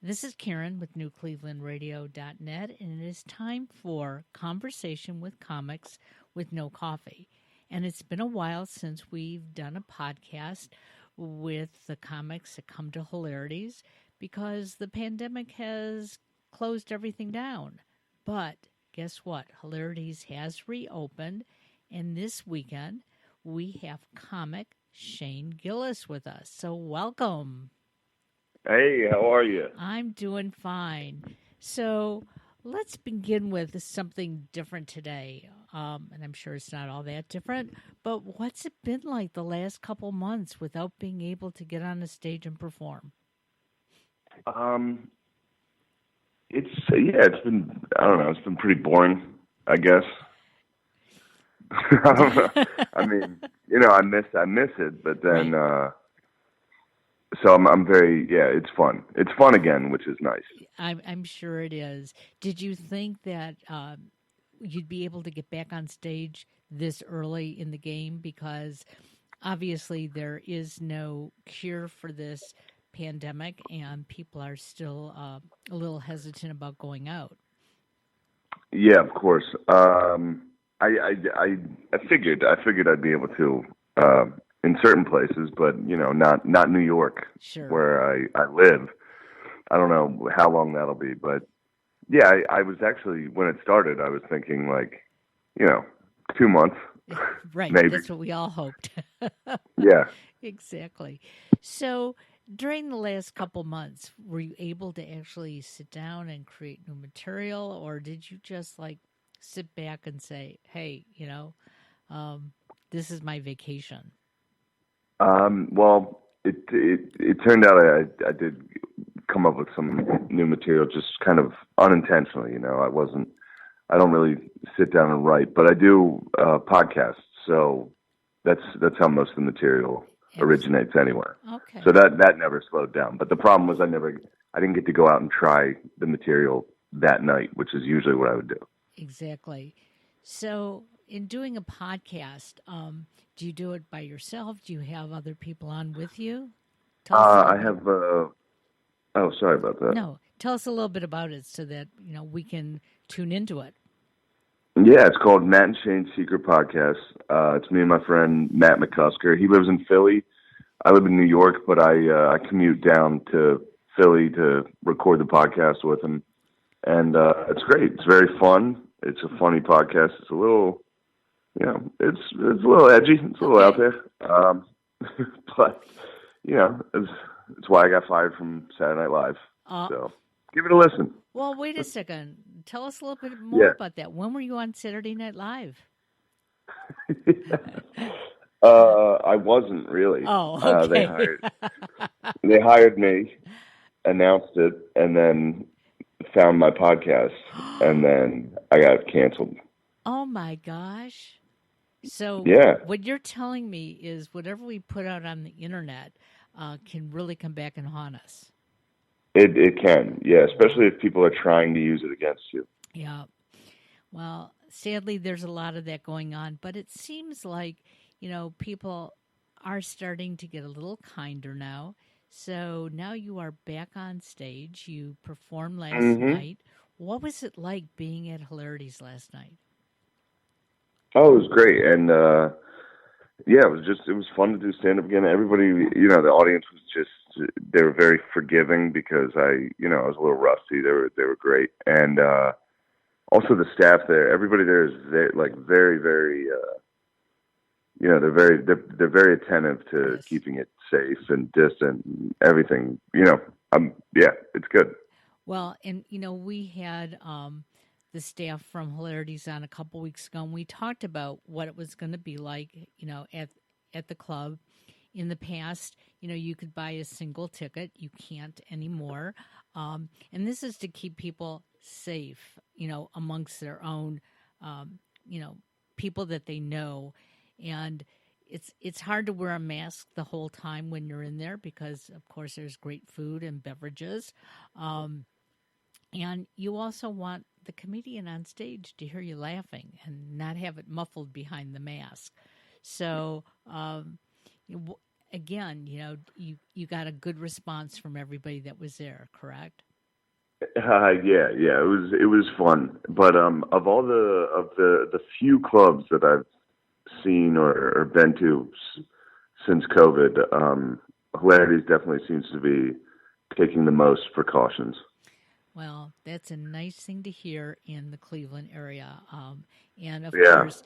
This is Karen with NewClevelandRadio.net, and it is time for Conversation with Comics with No Coffee. And it's been a while since we've done a podcast with the comics that come to Hilarities because the pandemic has closed everything down. But guess what? Hilarities has reopened, and this weekend we have comic Shane Gillis with us. So welcome. Hey, how are you? I'm doing fine. So let's begin with something different today. And I'm sure it's not all that different, but what's it been like the last couple months without being able to get on a stage and perform? Um, it's been I don't know, it's been pretty boring, I guess. I don't know. I mean, I miss it, but then Right. so I'm very it's fun. It's fun again, which is nice. I'm sure it is. Did you think that you'd be able to get back on stage this early in the game? Because obviously there is no cure for this pandemic, and people are still a little hesitant about going out. Yeah, of course. I figured I'd be able to in certain places, but not New York Sure. where I live. I don't know how long that'll be, but yeah, I was actually when it started, I was thinking like, you know, 2 months, Right. maybe. That's what we all hoped. Yeah. Exactly. So during the last couple months, were you able to actually sit down and create new material, or did you just like sit back and say, hey, um, this is my vacation? Well, it turned out I did come up with some new material just kind of unintentionally. I don't really sit down and write, but I do podcasts. So that's how most of the material Ex- originates anywhere. So okay. that never slowed down. But the problem was I didn't get to go out and try the material that night, which is usually what I would do. Exactly. So, in doing a podcast, do you do it by yourself? Do you have other people on with you? Tell us a little I bit. have. Oh, sorry about that. No, tell us a little bit about it so that we can tune into it. Yeah, it's called Matt and Shane's Secret Podcast. It's me and my friend Matt McCusker. He lives in Philly. I live in New York, but I commute down to Philly to record the podcast with him, and it's great. It's very fun. It's a funny podcast. It's a little, it's a little edgy. It's a little out Okay. there, but it's why I got fired from Saturday Night Live. Uh, So give it a listen. well, wait a second. Tell us a little bit more Yeah. about that. When were you on Saturday Night Live? I wasn't really. Oh, Uh, they okay. hired they hired me, announced it, and then found my podcast, and then I got canceled. Oh my gosh. So, Yeah, what you're telling me is whatever we put out on the internet can really come back and haunt us. it can. Yeah, especially Wow. if people are trying to use it against you. Yeah. Well, sadly, there's a lot of that going on, but it seems like, people are starting to get a little kinder now. So now you are back on stage. You performed last Hmm. night. What was it like being at Hilarities last night? Oh, it was great, and yeah, it was fun to do stand up again. Everybody, the audience was just they were very forgiving because I was a little rusty. They were great, and also the staff there. Everybody there is like very very. They're very attentive to Yes. keeping it safe and distant and everything. Yeah, it's good. Well, and we had the staff from Hilarities on a couple weeks ago, and we talked about what it was going to be like, at the club. In the past, you could buy a single ticket. You can't anymore, and this is to keep people safe, amongst their own, um, you know, people that they know, and it's hard to wear a mask the whole time when you're in there because, of course, there's great food and beverages. Um, and you also want the comedian on stage to hear you laughing and not have it muffled behind the mask. So, again, you got a good response from everybody that was there, correct? It was fun. But of all the few clubs that I've seen or been to since COVID, Hilarities definitely seems to be taking the most precautions. Well, that's a nice thing to hear in the Cleveland area. And of Yeah. course,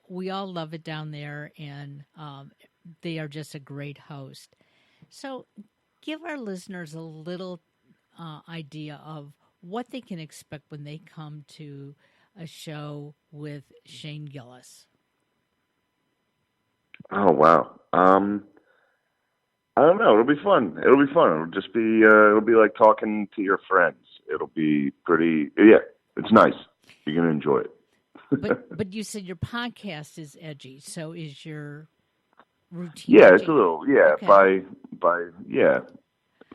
we all love it down there, and they are just a great host. So, give our listeners a little idea of what they can expect when they come to a show with Shane Gillis. Oh wow. I don't know. It'll be fun. It'll be fun. It'll just be. It'll be like talking to your friends. It'll be pretty. Yeah, it's nice. You're gonna enjoy it. But you said your podcast is edgy. So is your routine Yeah, it's a edgy? little. Yeah, Okay. yeah,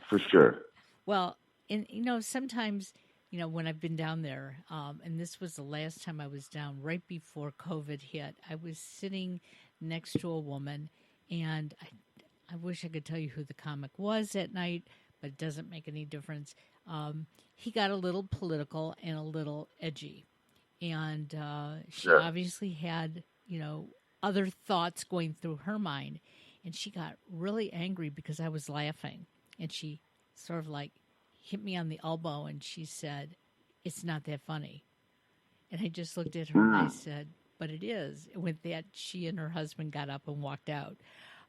for sure. Well, and sometimes when I've been down there, and this was the last time I was down right before COVID hit. I was sitting next to a woman, and I wish I could tell you who the comic was that night, but it doesn't make any difference. He got a little political and a little edgy, and she Sure. obviously had other thoughts going through her mind, and she got really angry because I was laughing, and she sort of like hit me on the elbow, and she said, "It's not that funny." And I just looked at her and I Mm. said, "But it is." And with that, she and her husband got up and walked out.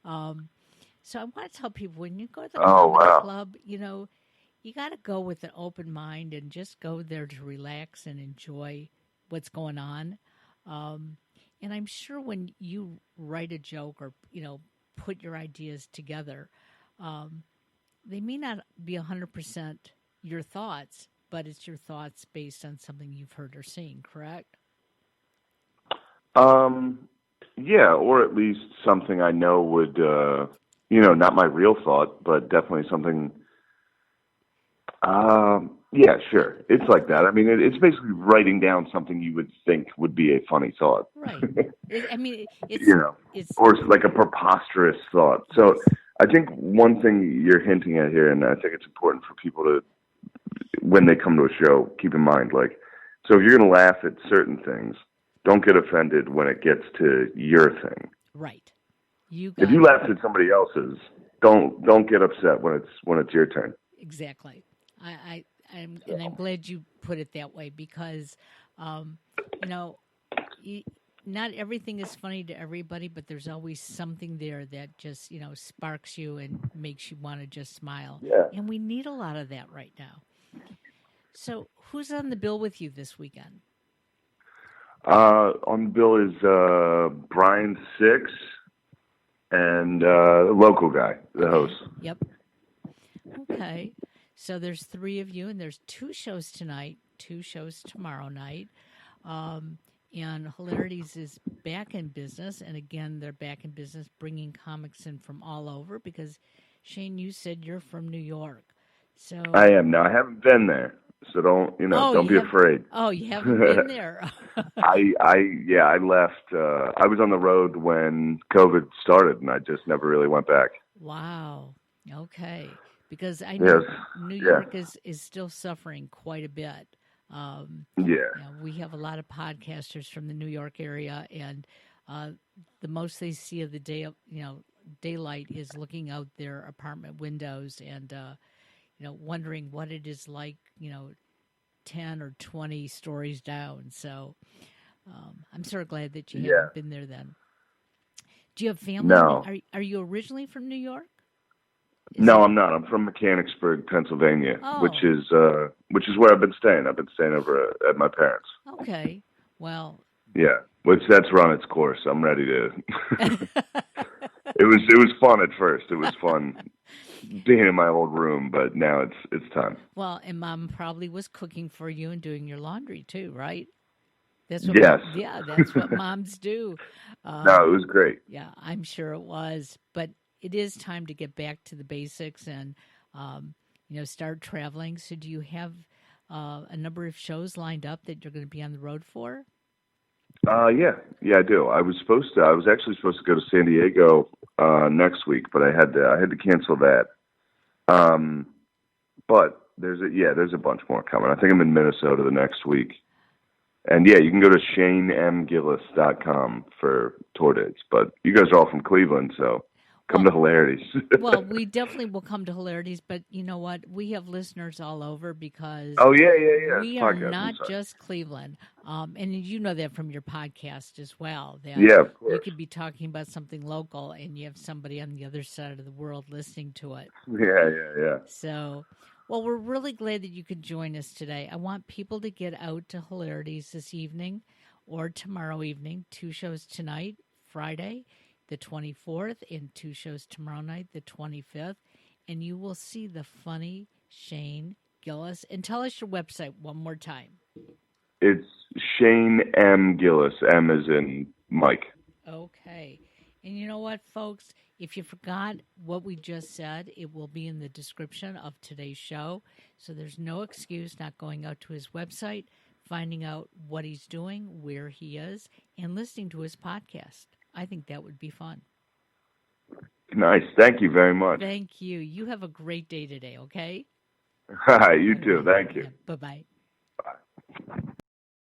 Um, so I want to tell people, when you go to the Oh comedy wow. club, you got to go with an open mind and just go there to relax and enjoy what's going on. Um, and I'm sure when you write a joke or, put your ideas together, um, they may not be 100% your thoughts, but it's your thoughts based on something you've heard or seen, correct? Um. Yeah, or at least something I know would. Not my real thought, but definitely something. Yeah, sure. It's like that. I mean, it's basically writing down something you would think would be a funny thought. Right. I mean, you know, it's or it's like a preposterous thought. So yes, I think one thing you're hinting at here, and I think it's important for people to, when they come to a show, keep in mind, like, so if you're going to laugh at certain things, don't get offended when it gets to your thing. right. You If got you it. laughed at somebody else's, don't get upset when it's your turn. Exactly. I'm glad you put it that way because, um, you know, y not everything is funny to everybody, but there's always something there that just sparks you and makes you want to just smile. Yeah. And we need a lot of that right now. So, who's on the bill with you this weekend? On the bill is Brian Six and local guy, the host. Okay. Yep. Okay. So there's three of you, and there's two shows tonight, two shows tomorrow night. Um, and Hilarities is back in business. And again, they're back in business bringing comics in from all over because, Shane, you said you're from New York. I So, am now. I haven't been there, so don't be afraid. oh, you haven't been there. I left. I was on the road when COVID started, and I just never really went back. Wow. Okay. Because I Yes, know New yeah, York is still suffering quite a bit. Um, yeah, we have a lot of podcasters from the New York area, and uh, the most they see of the day, daylight is looking out their apartment windows and wondering what it is like, 10 or 20 stories down. So I'm sort of glad that you yeah. haven't been there. Then, do you have family? No, Are you originally from New York? Is no, it? I'm not. I'm from Mechanicsburg, Pennsylvania, which Oh, is which is where I've been staying. I've been staying over at my parents. okay. Well, Yeah, which that's run its course. I'm ready to. It was fun at first. It was fun being in my old room, but now it's time. well, and mom probably was cooking for you and doing your laundry too, right? That's what Yes. yeah, that's what moms do. No, it Um, was great. yeah, I'm sure it was, but it is time to get back to the basics and start traveling. So, do you have a number of shows lined up that you're going to be on the road for? Yeah, I do. I was supposed to. I was actually supposed to go to San Diego next week, but I had to cancel that. Um, but there's a bunch more coming. I think I'm in Minnesota the next week. And yeah, you can go to ShaneMGillis.com for tour dates. But you guys are all from Cleveland, so come to Hilarities. Well, we definitely will come to Hilarities, but you know what? We have listeners all over because Oh yeah. we are Podcast. not just Cleveland. And you know that from your podcast as well, that Yeah, of course. you could be talking about something local and you have somebody on the other side of the world listening to it. Yeah. So, well, we're really glad that you could join us today. I want people to get out to Hilarities this evening or tomorrow evening. 2 shows tonight, Friday, the 24th, and 2 shows tomorrow night, the 25th. And you will see the funny Shane Gillis. And tell us your website one more time. It's Shane M. Gillis. M as in Mike. Okay. And you know what, folks? If you forgot what we just said, it will be in the description of today's show. So there's no excuse not going out to his website, finding out what he's doing, where he is, and listening to his podcast. I think that would be fun. Nice. Thank you very much. Thank you. You have a great day today, okay? Hi, you too. Thank you. Bye-bye. Bye.